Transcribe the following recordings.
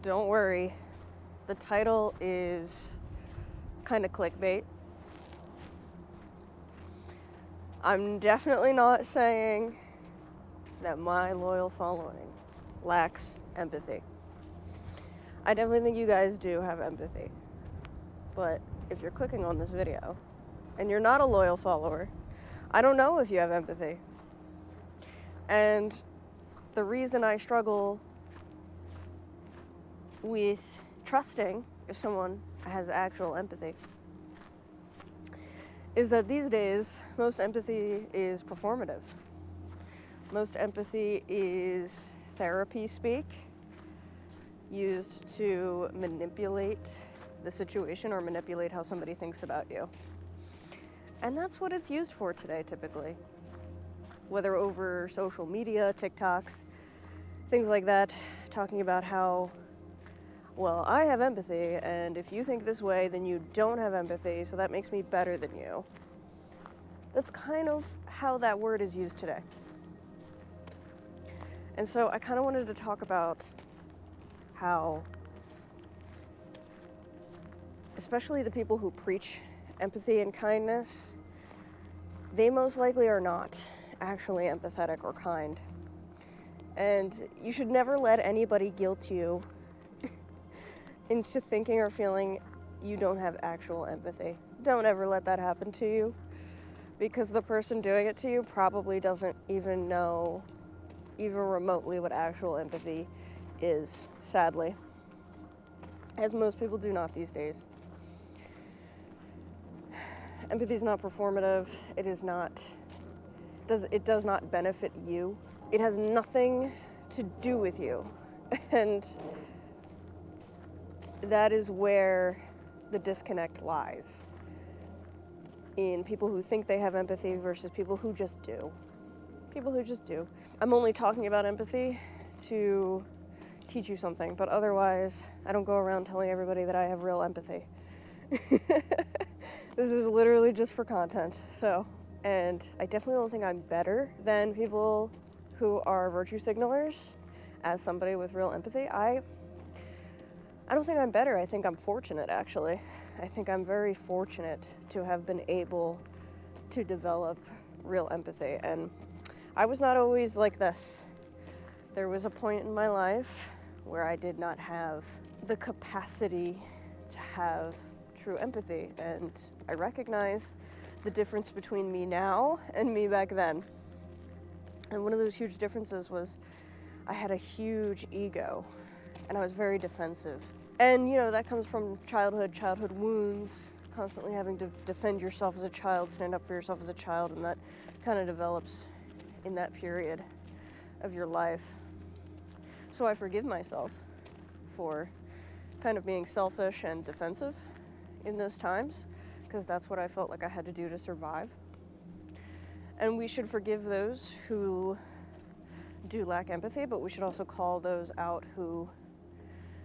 don't worry. The title is kind of clickbait. I'm definitely not saying that my loyal following lacks empathy. I definitely think you guys do have empathy. But if you're clicking on this video and you're not a loyal follower, I don't know if you have empathy. And the reason I struggle with trusting if someone has actual empathy is that these days, most empathy is performative. Most empathy is therapy speak, used to manipulate the situation or manipulate how somebody thinks about you. And that's what it's used for today, typically. Whether over social media, TikToks, things like that, talking about how, well, I have empathy, and if you think this way, then you don't have empathy, so that makes me better than you. That's kind of how that word is used today. And so I kind of wanted to talk about how, especially the people who preach empathy and kindness, they most likely are not actually empathetic or kind. And you should never let anybody guilt you into thinking or feeling you don't have actual empathy. Don't ever let that happen to you, because the person doing it to you probably doesn't even know even remotely what actual empathy is, sadly, as most people do not these days. Empathy is not performative. It does not benefit you. It has nothing to do with you. And that is where the disconnect lies, in people who think they have empathy versus people who just do. People who just do. I'm only talking about empathy to teach you something, but otherwise, I don't go around telling everybody that I have real empathy. This is literally just for content, so. And I definitely don't think I'm better than people who are virtue signalers as somebody with real empathy. I don't think I'm better. I think I'm fortunate, actually. I think I'm very fortunate to have been able to develop real empathy. And I was not always like this. There was a point in my life where I did not have the capacity to have true empathy. And I recognize the difference between me now and me back then. And one of those huge differences was I had a huge ego, and I was very defensive. And, you know, that comes from childhood wounds, constantly having to defend yourself as a child, stand up for yourself as a child, and that kind of develops in that period of your life. So I forgive myself for kind of being selfish and defensive in those times, because that's what I felt like I had to do to survive. And we should forgive those who do lack empathy, but we should also call those out who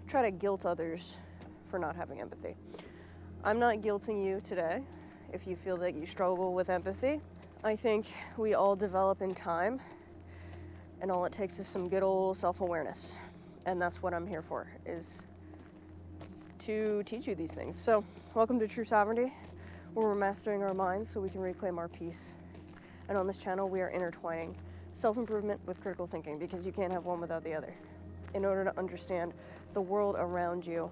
try to guilt others for not having empathy. I'm not guilting you today if you feel that you struggle with empathy. I think we all develop in time, and all it takes is some good old self-awareness. And that's what I'm here for, is to teach you these things. So, welcome to Treu Sovereignty, where we're mastering our minds so we can reclaim our peace. And on this channel, we are intertwining self-improvement with critical thinking, because you can't have one without the other. In order to understand the world around you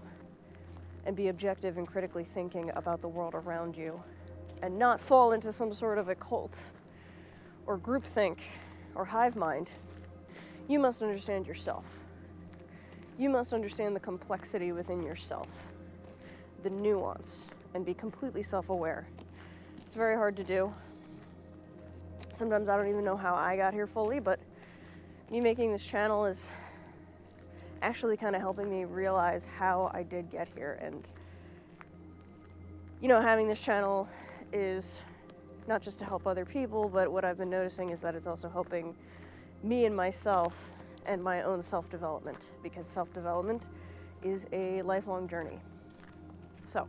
and be objective and critically thinking about the world around you, and not fall into some sort of a cult or groupthink or hive mind, you must understand yourself. You must understand the complexity within yourself, the nuance, and be completely self-aware. It's very hard to do. Sometimes I don't even know how I got here fully, but me making this channel is actually kind of helping me realize how I did get here. And, you know, having this channel is not just to help other people, but what I've been noticing is that it's also helping me and myself and my own self-development, because self-development is a lifelong journey. So,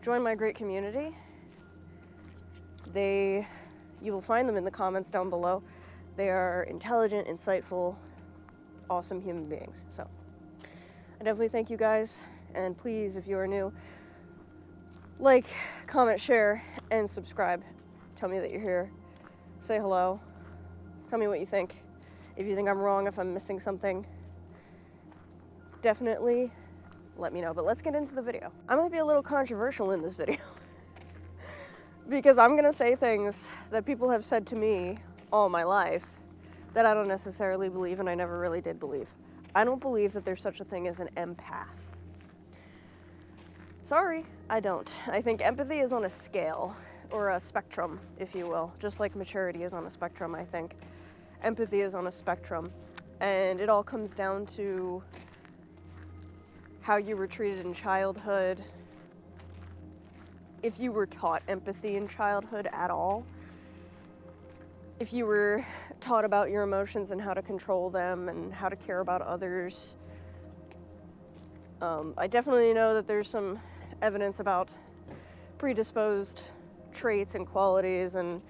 join my great community. You will find them in the comments down below. They are intelligent, insightful, awesome human beings. So, I definitely thank you guys, and please, if you are new, like, comment, share, and subscribe. Tell me that you're here. Say hello. Tell me what you think. If you think I'm wrong, if I'm missing something, definitely let me know. But let's get into the video. I might be a little controversial in this video because I'm gonna say things that people have said to me all my life that I don't necessarily believe, and I never really did believe. I don't believe that there's such a thing as an empath. Sorry, I don't. I think empathy is on a scale, or a spectrum, if you will. Just like maturity is on a spectrum, I think empathy is on a spectrum. And it all comes down to how you were treated in childhood, if you were taught empathy in childhood at all, if you were taught about your emotions and how to control them and how to care about others. I definitely know that there's some evidence about predisposed traits and qualities and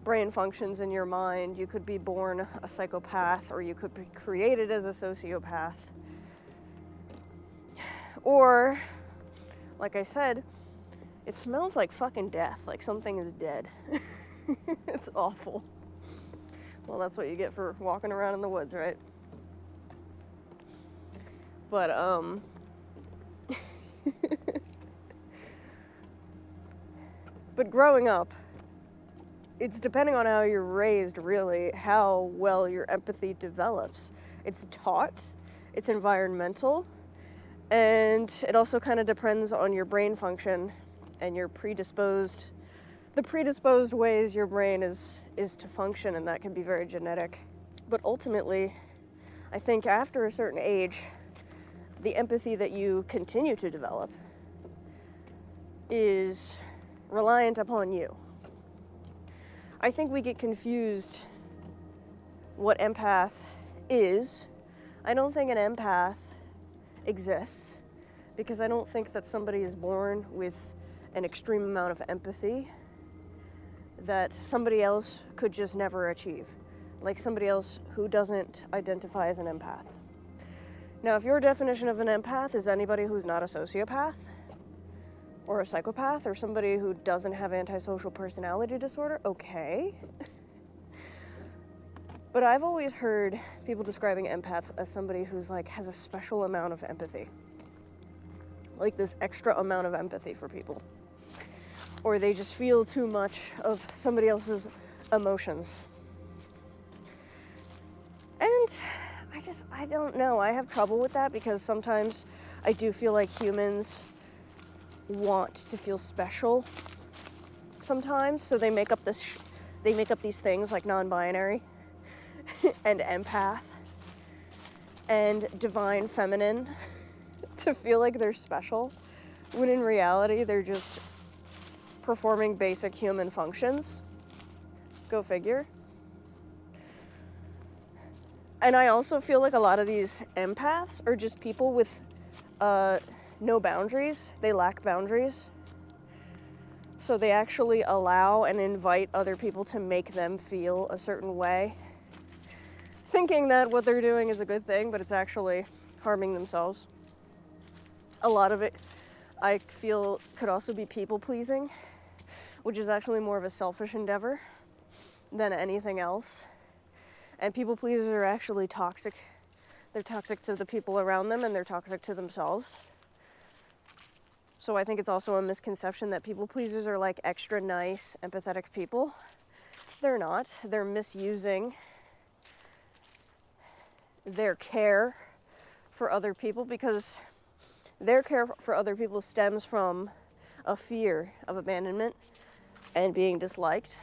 brain functions in your mind. You could be born a psychopath, or you could be created as a sociopath. Or, like I said, it smells like fucking death, like something is dead. It's awful. Well, that's what you get for walking around in the woods, right? But, but growing up, it's depending on how you're raised, really, how well your empathy develops. It's taught, it's environmental, and it also kind of depends on your brain function and the predisposed ways your brain is to function, and that can be very genetic. But ultimately, I think after a certain age, the empathy that you continue to develop is reliant upon you. I think we get confused what empath is. I don't think an empath exists, because I don't think that somebody is born with an extreme amount of empathy that somebody else could just never achieve, like somebody else who doesn't identify as an empath. Now, if your definition of an empath is anybody who's not a sociopath or a psychopath or somebody who doesn't have antisocial personality disorder, okay. But I've always heard people describing empaths as somebody who's like has a special amount of empathy, like this extra amount of empathy for people, or they just feel too much of somebody else's emotions. And I don't know. I have trouble with that, because sometimes I do feel like humans want to feel special sometimes, so they make up these things like non-binary and empath and divine feminine to feel like they're special, when in reality they're just performing basic human functions. Go figure. And I also feel like a lot of these empaths are just people with no boundaries. They lack boundaries. So they actually allow and invite other people to make them feel a certain way, thinking that what they're doing is a good thing, but it's actually harming themselves. A lot of it, I feel, could also be people-pleasing, which is actually more of a selfish endeavor than anything else. And people pleasers are actually toxic. They're toxic to the people around them, and they're toxic to themselves. So I think it's also a misconception that people pleasers are like extra nice, empathetic people. They're not. They're misusing their care for other people, because their care for other people stems from a fear of abandonment and being disliked,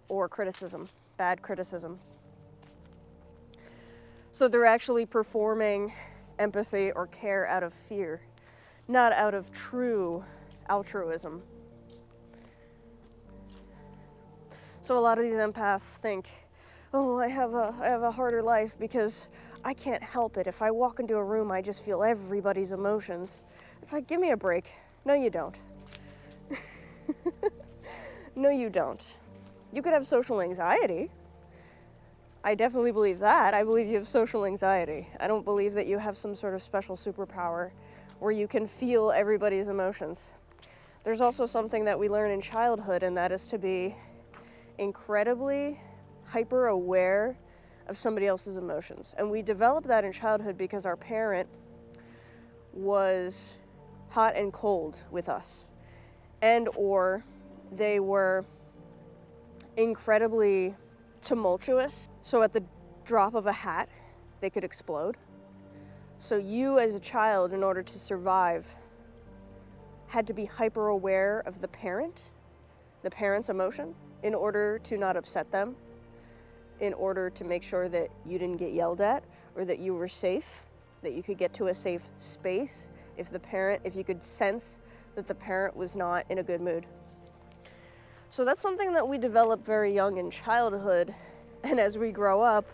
or criticism, bad criticism. So they're actually performing empathy or care out of fear, not out of true altruism. So a lot of these empaths think, oh, I have a harder life because I can't help it. If I walk into a room, I just feel everybody's emotions. It's like, give me a break. No, you don't. No, you don't. You could have social anxiety, I definitely believe that. I believe you have social anxiety. I don't believe that you have some sort of special superpower where you can feel everybody's emotions. There's also something that we learn in childhood, and that is to be incredibly hyper aware of somebody else's emotions. And we develop that in childhood because our parent was hot and cold with us, and or they were incredibly tumultuous, so at the drop of a hat they could explode. So you as a child, in order to survive, had to be hyper aware of the parent's emotion, in order to not upset them, in order to make sure that you didn't get yelled at, or that you were safe, that you could get to a safe space if you could sense that the parent was not in a good mood. So that's something that we develop very young in childhood, and as we grow up,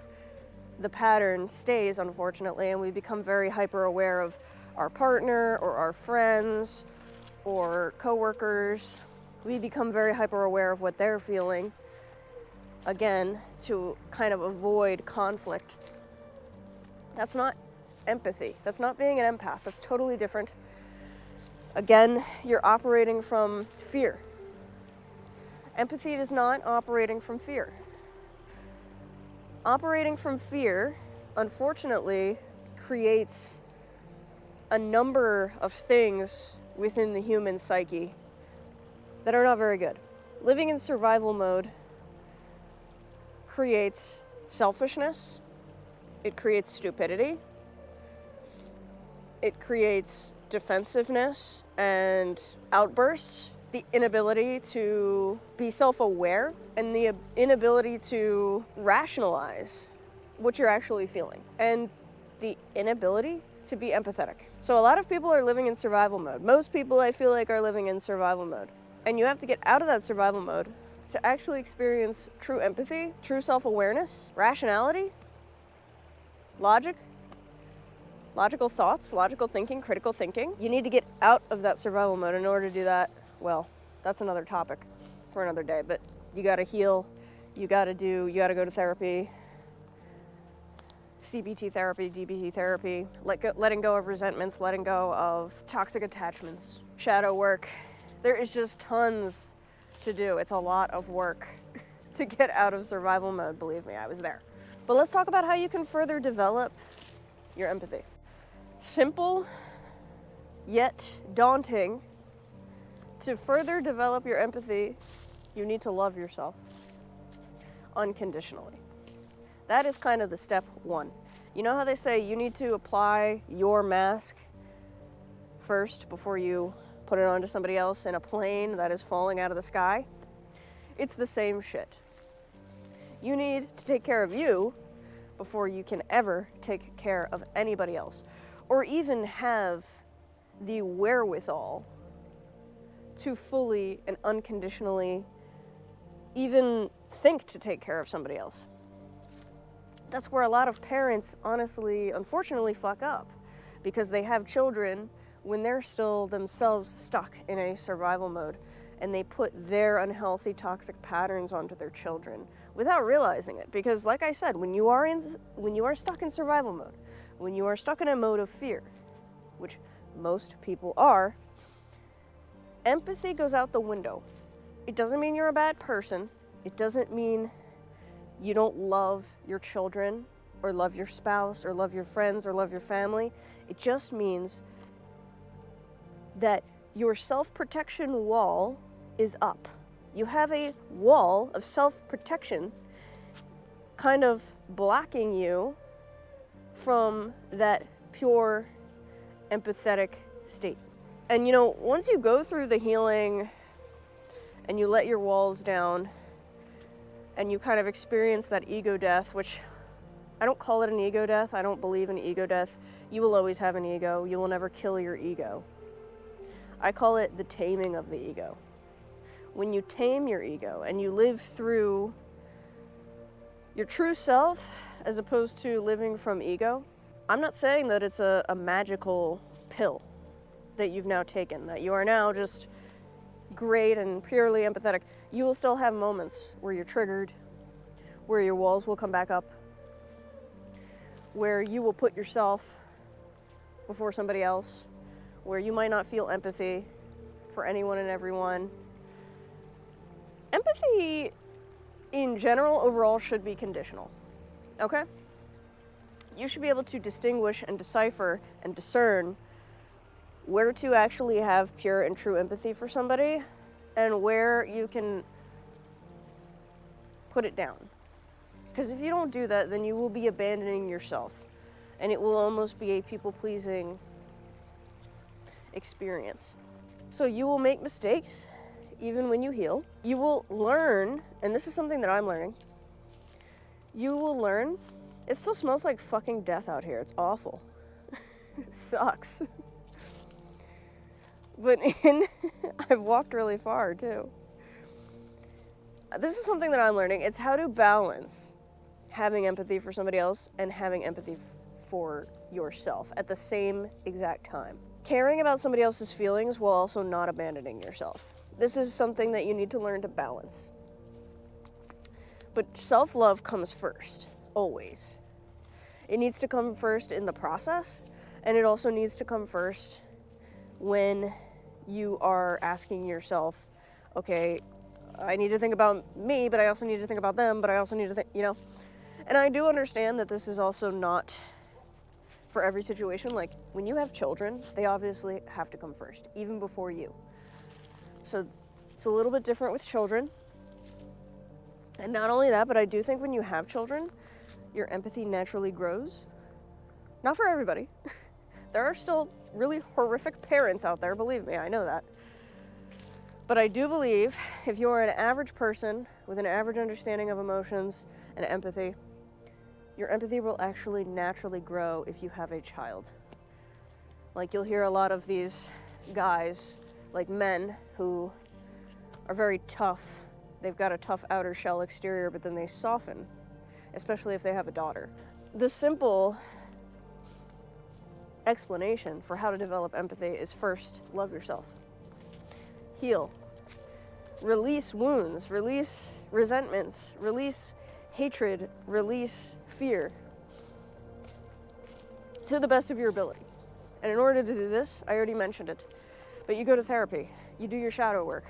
the pattern stays, unfortunately, and we become very hyper aware of our partner or our friends or coworkers. We become very hyper aware of what they're feeling, again, to kind of avoid conflict. That's not empathy. That's not being an empath. That's totally different. Again, you're operating from fear. Empathy is not operating from fear. Operating from fear, unfortunately, creates a number of things within the human psyche that are not very good. Living in survival mode creates selfishness, it creates stupidity, it creates defensiveness and outbursts, the inability to be self-aware, and the inability to rationalize what you're actually feeling, and the inability to be empathetic. So a lot of people are living in survival mode. Most people, I feel like, are living in survival mode. And you have to get out of that survival mode to actually experience true empathy, true self-awareness, rationality, logical thoughts, logical thinking, critical thinking. You need to get out of that survival mode. In order to do that, well, that's another topic for another day, but you gotta heal, you gotta go to therapy, CBT therapy, DBT therapy, letting go of resentments, letting go of toxic attachments, shadow work. There is just tons to do. It's a lot of work to get out of survival mode, believe me, I was there. But let's talk about how you can further develop your empathy. Simple, yet daunting. To further develop your empathy, you need to love yourself unconditionally. That is kind of the step one. You know how they say you need to apply your mask first before you put it onto somebody else in a plane that is falling out of the sky? It's the same shit. You need to take care of you before you can ever take care of anybody else, or even have the wherewithal to fully and unconditionally even think to take care of somebody else. That's where a lot of parents, honestly, unfortunately, fuck up, because they have children when they're still themselves stuck in a survival mode, and they put their unhealthy, toxic patterns onto their children without realizing it. Because, like I said, when you are stuck in survival mode, when you are stuck in a mode of fear, which most people are, empathy goes out the window. It doesn't mean you're a bad person. It doesn't mean you don't love your children, or love your spouse, or love your friends, or love your family. It just means that your self-protection wall is up. You have a wall of self-protection kind of blocking you from that pure empathetic state. And you know, once you go through the healing and you let your walls down and you kind of experience that ego death, which I don't call it an ego death. I don't believe in ego death. You will always have an ego. You will never kill your ego. I call it the taming of the ego. When you tame your ego and you live through your true self as opposed to living from ego, I'm not saying that it's a magical pill that you've now taken, that you are now just great and purely empathetic. You will still have moments where you're triggered, where your walls will come back up, where you will put yourself before somebody else, where you might not feel empathy for anyone and everyone. Empathy in general, overall, should be conditional, okay? You should be able to distinguish and decipher and discern where to actually have pure and true empathy for somebody and where you can put it down. Because if you don't do that, then you will be abandoning yourself, and it will almost be a people-pleasing experience. So you will make mistakes, even when you heal. You will learn, and this is something that I'm learning, you will learn, it still smells like fucking death out here. It's awful. It sucks. But I've walked really far too. This is something that I'm learning. It's how to balance having empathy for somebody else and having empathy for yourself at the same exact time. Caring about somebody else's feelings while also not abandoning yourself. This is something that you need to learn to balance. But self-love comes first, always. It needs to come first in the process, and it also needs to come first when you are asking yourself, okay, I need to think about me, but I also need to think about them, but I also need to think, And I do understand that this is also not for every situation. Like, when you have children, they obviously have to come first, even before you. So it's a little bit different with children. And not only that, but I do think when you have children, your empathy naturally grows. Not for everybody. There are still really horrific parents out there, believe me, I know that. But I do believe if you're an average person with an average understanding of emotions and empathy, your empathy will actually naturally grow if you have a child. Like, you'll hear a lot of these guys, like men, who are very tough. They've got a tough outer shell exterior, but then they soften, especially if they have a daughter. The simple explanation for how to develop empathy is first, love yourself. Heal. Release wounds, release resentments, release hatred, release fear to the best of your ability. And in order to do this, I already mentioned it, but you go to therapy, you do your shadow work.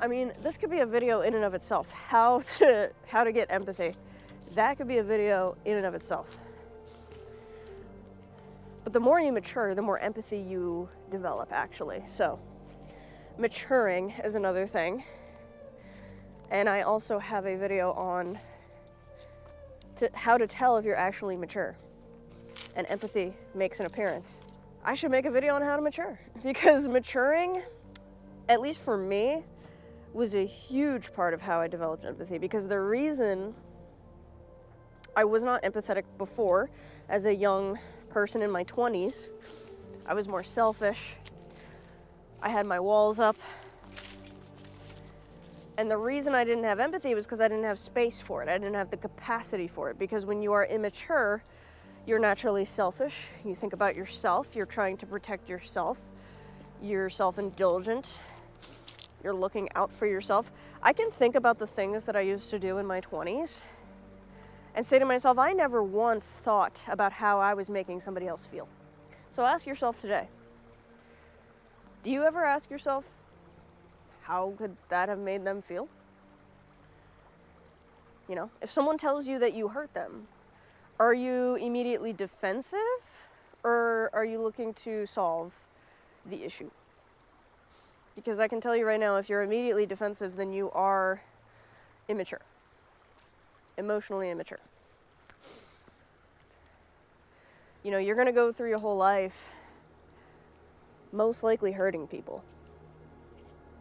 I mean, this could be a video in and of itself, how to get empathy. That could be a video in and of itself. But the more you mature, the more empathy you develop, actually. So, maturing is another thing. And I also have a video on how to tell if you're actually mature. And empathy makes an appearance. I should make a video on how to mature. Because maturing, at least for me, was a huge part of how I developed empathy. Because the reason I was not empathetic before, as a young person in my 20s, I was more selfish. I had my walls up. And the reason I didn't have empathy was because I didn't have space for it. I didn't have the capacity for it. Because when you are immature, you're naturally selfish. You think about yourself. You're trying to protect yourself. You're self-indulgent. You're looking out for yourself. I can think about the things that I used to do in my 20s and say to myself, I never once thought about how I was making somebody else feel. So ask yourself today, do you ever ask yourself, how could that have made them feel? If someone tells you that you hurt them, are you immediately defensive, or are you looking to solve the issue? Because I can tell you right now, if you're immediately defensive, then you are immature. Emotionally immature. You're going to go through your whole life most likely hurting people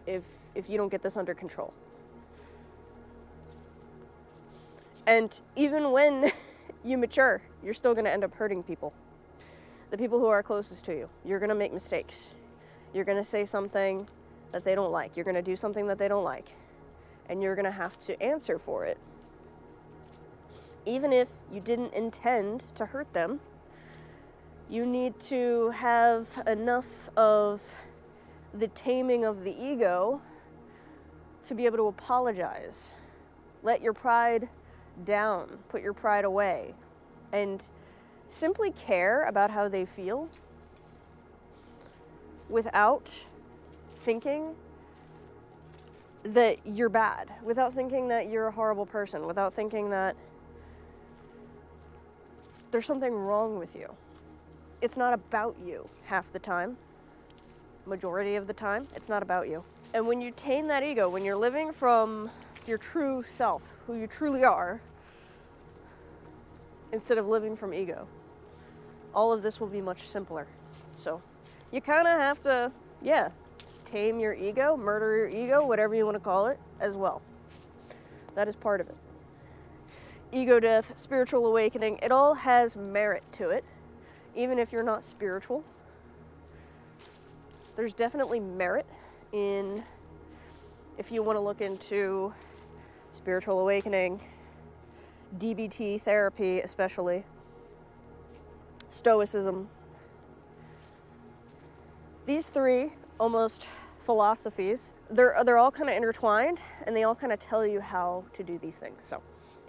if you don't get this under control. And even when you mature, you're still going to end up hurting people. The people who are closest to you. You're going to make mistakes. You're going to say something that they don't like. You're going to do something that they don't like. And you're going to have to answer for it. Even if you didn't intend to hurt them, you need to have enough of the taming of the ego to be able to apologize. Let your pride down, put your pride away, and simply care about how they feel without thinking that you're bad, without thinking that you're a horrible person, without thinking that there's something wrong with you. It's not about you half the time. Majority of the time, it's not about you. And when you tame that ego, when you're living from your true self, who you truly are, instead of living from ego, all of this will be much simpler. So you kind of have to, tame your ego, murder your ego, whatever you want to call it, as well. That is part of it. Ego death, spiritual awakening, it all has merit to it, even if you're not spiritual. There's definitely merit in, if you want to look into spiritual awakening, DBT therapy especially, Stoicism. These three almost philosophies, they're all kind of intertwined, and they all kind of tell you how to do these things. So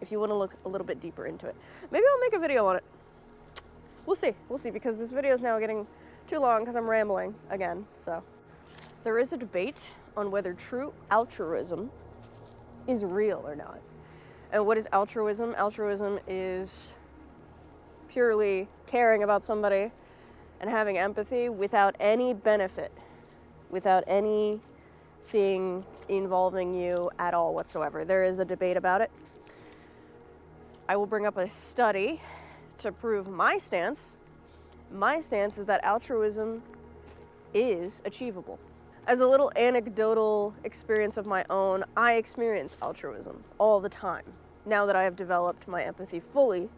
if you want to look a little bit deeper into it, maybe I'll make a video on it. We'll see, because this video is now getting too long because I'm rambling again. So there is a debate on whether true altruism is real or not. And what is altruism? Altruism is purely caring about somebody and having empathy without any benefit, without anything involving you at all whatsoever. There is a debate about it. I will bring up a study to prove my stance. My stance is that altruism is achievable. As a little anecdotal experience of my own, I experience altruism all the time. Now that I have developed my empathy fully,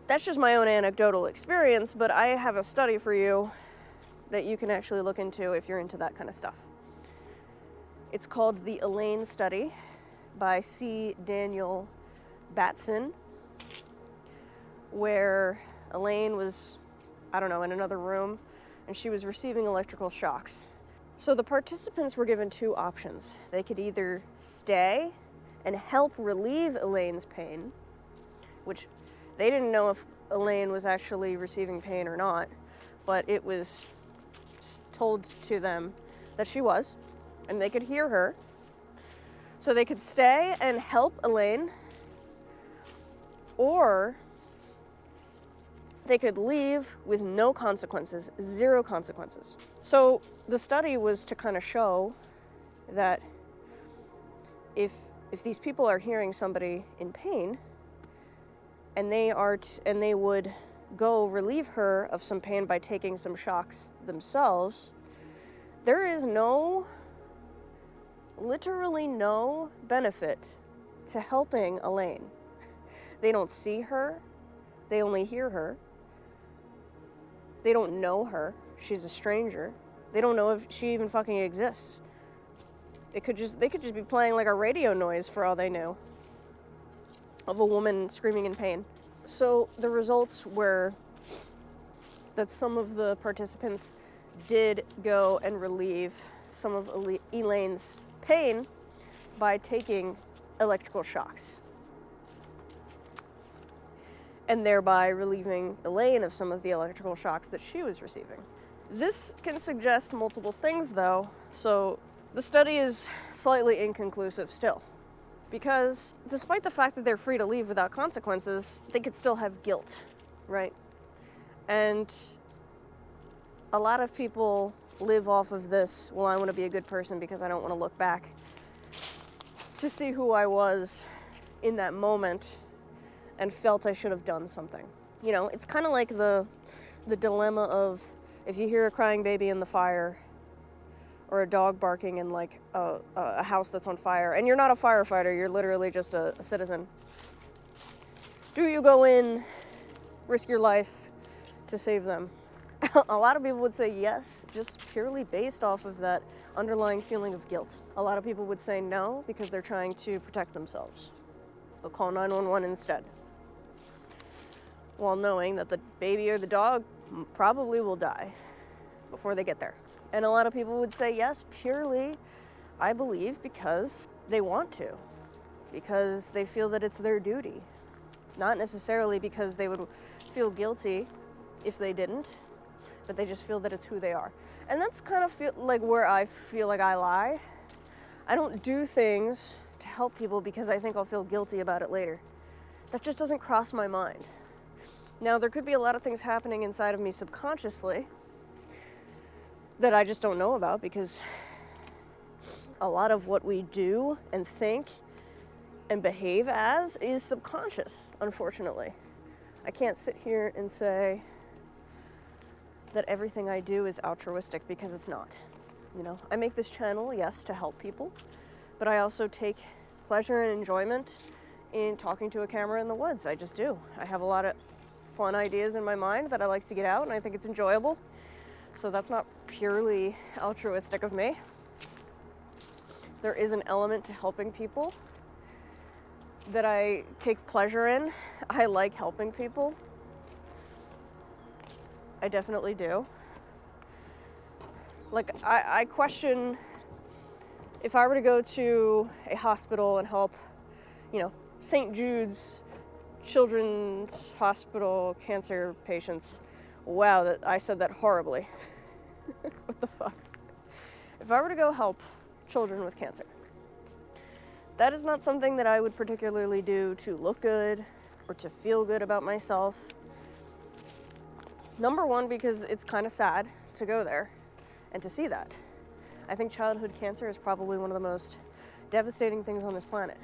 that's just my own anecdotal experience, but I have a study for you that you can actually look into if you're into that kind of stuff. It's called the Elaine Study by C. Daniel Batson, where Elaine was, in another room, and she was receiving electrical shocks. So the participants were given two options. They could either stay and help relieve Elaine's pain, which they didn't know if Elaine was actually receiving pain or not, but it was told to them that she was, and they could hear her. So they could stay and help Elaine, or they could leave with no consequences, 0 consequences. So the study was to kind of show that if these people are hearing somebody in pain, and they would go relieve her of some pain by taking some shocks themselves, there is literally no benefit to helping Elaine. They don't see her, they only hear her. They don't know her, she's a stranger. They don't know if she even fucking exists. They could just be playing like a radio noise for all they knew of a woman screaming in pain. So the results were that some of the participants did go and relieve some of Elaine's pain by taking electrical shocks, and thereby relieving Elaine of some of the electrical shocks that she was receiving. This can suggest multiple things, though, so the study is slightly inconclusive still, because despite the fact that they're free to leave without consequences, they could still have guilt, right? And a lot of people live off of this, well, I want to be a good person because I don't want to look back to see who I was in that moment and felt I should have done something. You know, it's kind of like the dilemma of if you hear a crying baby in the fire or a dog barking in like a house that's on fire, and you're not a firefighter, you're literally just a citizen. Do you go in, risk your life to save them? A lot of people would say yes, just purely based off of that underlying feeling of guilt. A lot of people would say no because they're trying to protect themselves. They'll call 911 instead, while knowing that the baby or the dog probably will die before they get there. And a lot of people would say yes, purely, I believe, because they want to, because they feel that it's their duty. Not necessarily because they would feel guilty if they didn't, but they just feel that it's who they are. And that's kind of like where I feel like I lie. I don't do things to help people because I think I'll feel guilty about it later. That just doesn't cross my mind. Now, there could be a lot of things happening inside of me subconsciously that I just don't know about, because a lot of what we do and think and behave as is subconscious, unfortunately. I can't sit here and say that everything I do is altruistic, because it's not. You know, I make this channel, yes, to help people, but I also take pleasure and enjoyment in talking to a camera in the woods. I just do. I have a lot of fun ideas in my mind that I like to get out, and I think it's enjoyable. So that's not purely altruistic of me. There is an element to helping people that I take pleasure in. I like helping people. I definitely do. Like, I question if I were to go to a hospital and help, you know, St. Jude's Children's Hospital cancer patients. Wow, I said that horribly. What the fuck? If I were to go help children with cancer, that is not something that I would particularly do to look good or to feel good about myself. Number one, because it's kind of sad to go there and to see that. I think childhood cancer is probably one of the most devastating things on this planet.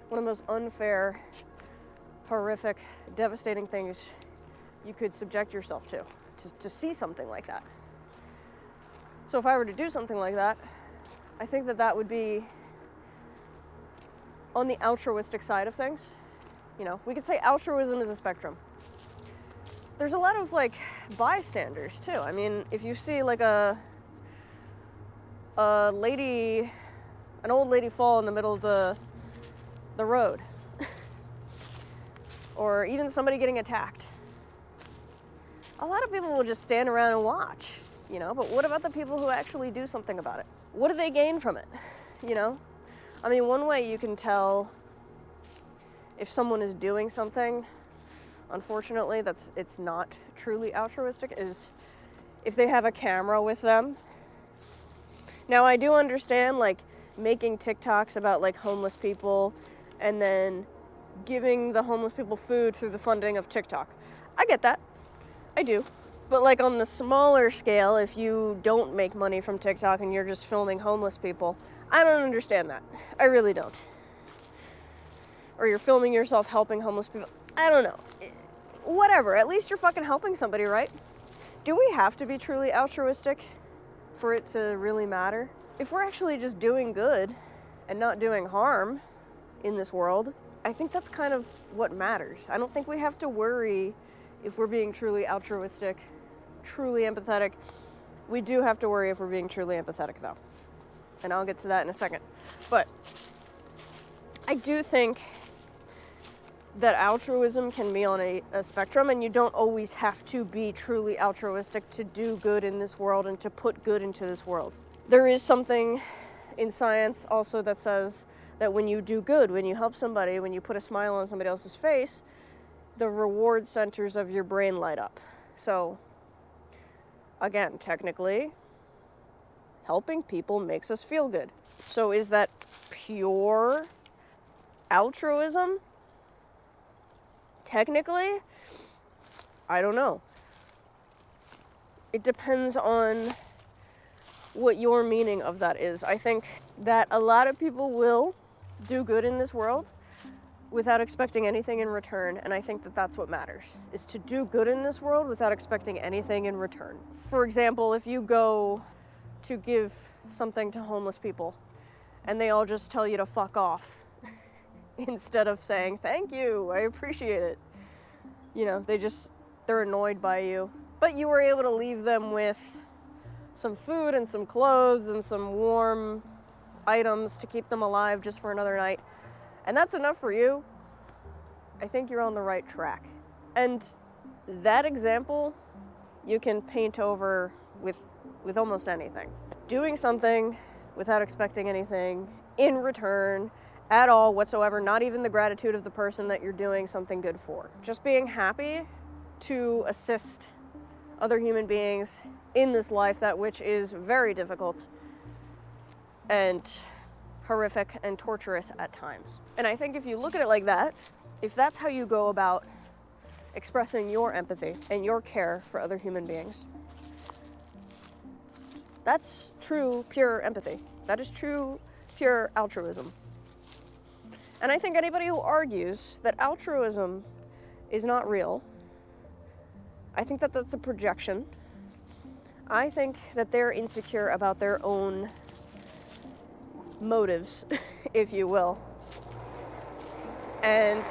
One of the most unfair, horrific, devastating things you could subject yourself to see something like that. So if I were to do something like that, I think that that would be on the altruistic side of things. You know, we could say altruism is a spectrum. There's a lot of like bystanders too. I mean, if you see like an old lady fall in the middle of the road, or even somebody getting attacked, a lot of people will just stand around and watch, you know, but what about the people who actually do something about it? What do they gain from it, you know? I mean, one way you can tell if someone is doing something, unfortunately, it's not truly altruistic, is if they have a camera with them. Now, I do understand, like, making TikToks about, like, homeless people and then giving the homeless people food through the funding of TikTok. I get that. I do. But, like, on the smaller scale, if you don't make money from TikTok and you're just filming homeless people, I don't understand that. I really don't. Or you're filming yourself helping homeless people. I don't know. Whatever. At least you're fucking helping somebody, right? Do we have to be truly altruistic for it to really matter? If we're actually just doing good and not doing harm in this world, I think that's kind of what matters. I don't think we have to worry if we're being truly altruistic, truly empathetic. We do have to worry if we're being truly empathetic, though. And I'll get to that in a second. But I do think that altruism can be on a spectrum, and you don't always have to be truly altruistic to do good in this world and to put good into this world. There is something in science also that says that when you do good, when you help somebody, when you put a smile on somebody else's face, the reward centers of your brain light up. So, again, technically, helping people makes us feel good. So is that pure altruism? Technically, I don't know. It depends on what your meaning of that is. I think that a lot of people will do good in this world without expecting anything in return, and I think that that's what matters, is to do good in this world without expecting anything in return. For example, if you go to give something to homeless people and they all just tell you to fuck off instead of saying, thank you, I appreciate it. You know, they're annoyed by you. But you were able to leave them with some food and some clothes and some warm items to keep them alive just for another night. And that's enough for you. I think you're on the right track. And that example you can paint over with almost anything. Doing something without expecting anything in return at all whatsoever, not even the gratitude of the person that you're doing something good for. Just being happy to assist other human beings in this life, that which is very difficult and horrific and torturous at times. And I think if you look at it like that, if that's how you go about expressing your empathy and your care for other human beings, that's true, pure empathy. That is true, pure altruism. And I think anybody who argues that altruism is not real, I think that that's a projection. I think that they're insecure about their own motives, if you will. And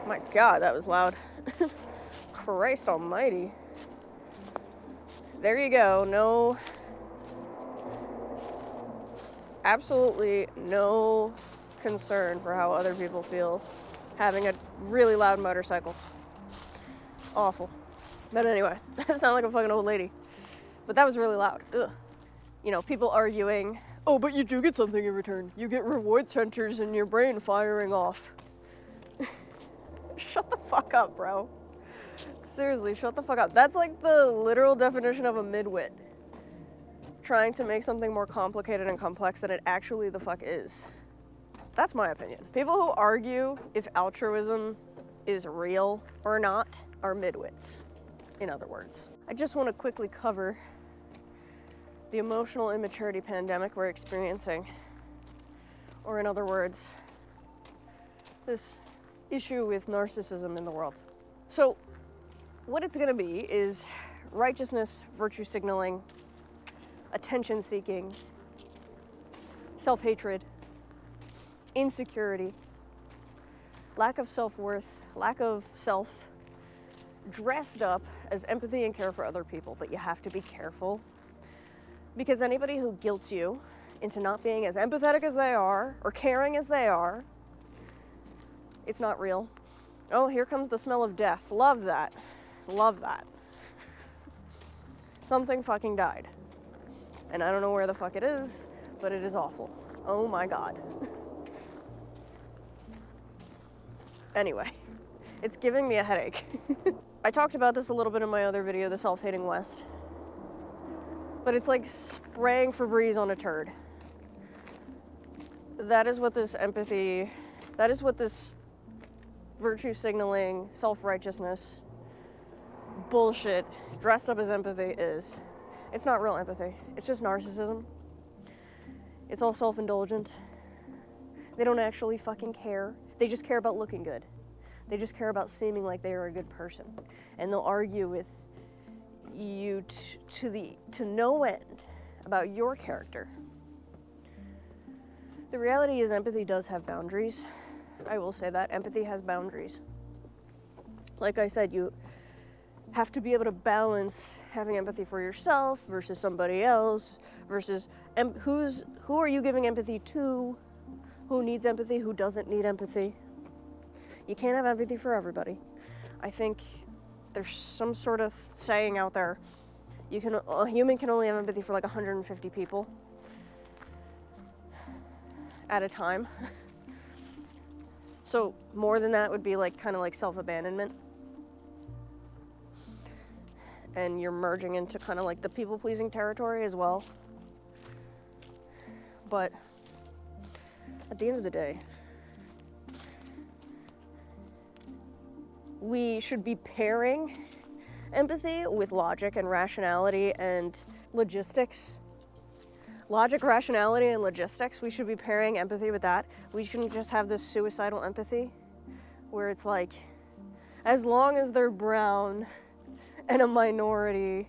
my God, that was loud. Christ almighty. There you go. Absolutely no concern for how other people feel having a really loud motorcycle. Awful. But anyway, that sounded like a fucking old lady. But that was really loud. Ugh. You know, people arguing, oh, but you do get something in return. You get reward centers in your brain firing off. Shut the fuck up, bro. Seriously, shut the fuck up. That's like the literal definition of a midwit. Trying to make something more complicated and complex than it actually the fuck is. That's my opinion. People who argue if altruism is real or not are midwits, in other words. I just want to quickly cover the emotional immaturity pandemic we're experiencing. Or in other words, this issue with narcissism in the world. So, what it's going to be is righteousness, virtue signaling, attention seeking, self-hatred, insecurity, lack of self-worth, lack of self, dressed up as empathy and care for other people. But you have to be careful, because anybody who guilts you into not being as empathetic as they are or caring as they are, it's not real. Oh, here comes the smell of death. Love that. Love that. Something fucking died. And I don't know where the fuck it is, but it is awful. Oh my God. Anyway, it's giving me a headache. I talked about this a little bit in my other video, the self-hating West. But it's like spraying Febreze on a turd. That is what this empathy, that is what this virtue signaling, self-righteousness bullshit dressed up as empathy is. It's not real empathy. It's just narcissism. It's all self-indulgent. They don't actually fucking care. They just care about looking good. They just care about seeming like they are a good person. And they'll argue with you to no end about your character. The reality is empathy does have boundaries. I will say that. Empathy has boundaries. Like I said, you have to be able to balance having empathy for yourself versus somebody else, versus who are you giving empathy to, who needs empathy, who doesn't need empathy. You can't have empathy for everybody. I think there's some sort of saying out there, a human can only have empathy for like 150 people at a time. So more than that would be like kind of like self-abandonment. And you're merging into kind of like the people-pleasing territory as well. But at the end of the day, we should be pairing empathy with logic and rationality and logistics. Logic, rationality, and logistics. We should be pairing empathy with that. We shouldn't just have this suicidal empathy where it's like, as long as they're brown and a minority,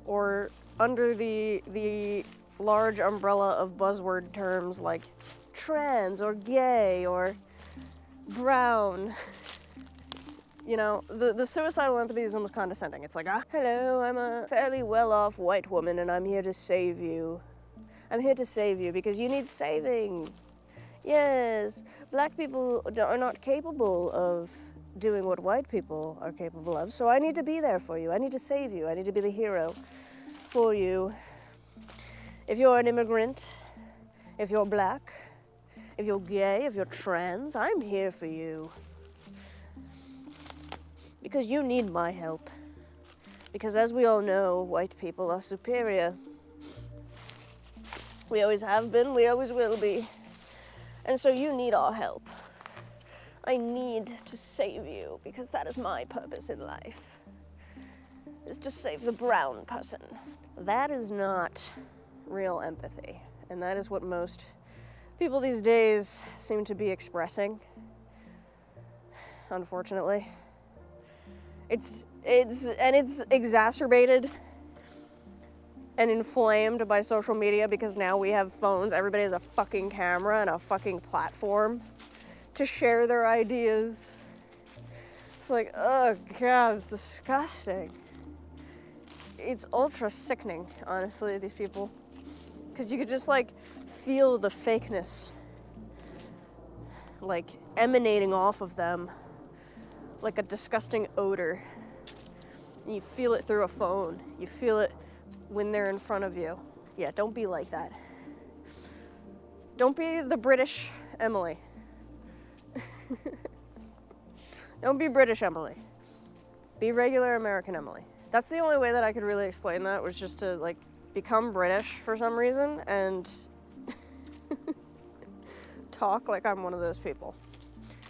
or under the large umbrella of buzzword terms like trans or gay or brown, you know, the suicidal empathy is almost condescending. It's like, hello, I'm a fairly well-off white woman and I'm here to save you. I'm here to save you because you need saving. Yes, black people are not capable of doing what white people are capable of, so I need to be there for you. I need to save you. I need to be the hero for you If you're an immigrant, if you're black, if you're gay, if you're trans, I'm here for you. Because you need my help. Because as we all know, white people are superior. We always have been, we always will be. And so you need our help. I need to save you because that is my purpose in life. Is to save the brown person. That is not real empathy. And that is what most people these days seem to be expressing. Unfortunately. It's exacerbated and inflamed by social media because now we have phones. Everybody has a fucking camera and a fucking platform to share their ideas. It's like, oh God, it's disgusting. It's ultra sickening, honestly, these people. Because you could just, like, feel the fakeness, like, emanating off of them, like a disgusting odor. And you feel it through a phone. You feel it when they're in front of you. Yeah, don't be like that. Don't be the British Emily. Don't be British Emily. Be regular American Emily. That's the only way that I could really explain that, was just to, like, become British for some reason and talk like I'm one of those people.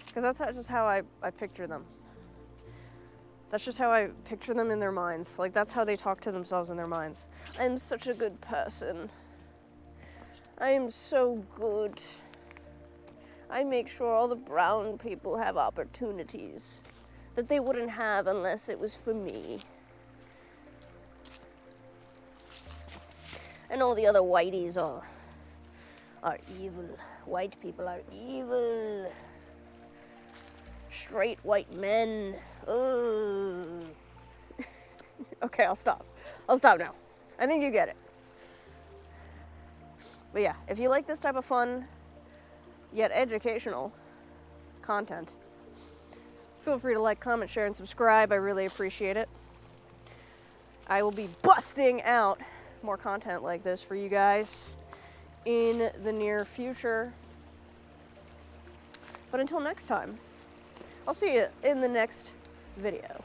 Because that's just how I picture them. That's just how I picture them in their minds. Like, that's how they talk to themselves in their minds. I'm such a good person. I am so good. I make sure all the brown people have opportunities that they wouldn't have unless it was for me. And all the other whiteys are evil. White people are evil. Straight white men. Ugh. Okay, I'll stop. I'll stop now. I think you get it. But yeah, if you like this type of fun, yet educational content, feel free to like, comment, share, and subscribe. I really appreciate it. I will be busting out more content like this for you guys in the near future. But until next time, I'll see you in the next video.